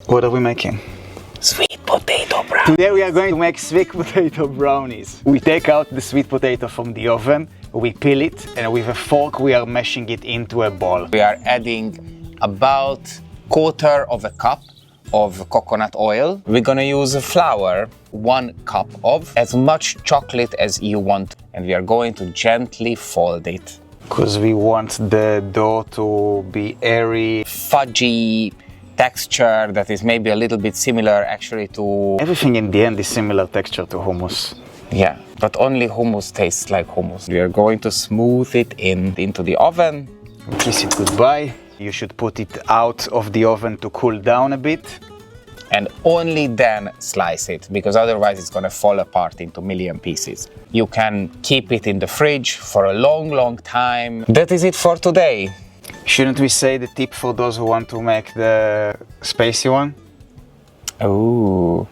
What are we making? Sweet potato brownies. Today we are going to make sweet potato brownies. We take out the sweet potato from the oven, we peel it, and with a fork we are mashing it into a ball. We are adding about quarter of a cup of coconut oil. We're gonna use flour, 1 cup of, as much chocolate as you want. And we are going to gently fold it. Because we want the dough to be airy. Fudgy texture that is maybe a little bit similar actually to... Everything in the end is similar texture to hummus. Yeah, but only hummus tastes like hummus. We are going to smooth it into the oven. Kiss it goodbye. You should put it out of the oven to cool down a bit. And only then slice it, because otherwise it's gonna fall apart into a million pieces. You can keep it in the fridge for a long, long time. That is it for today. Shouldn't we say the tip for those who want to make the spicy one? Ooh.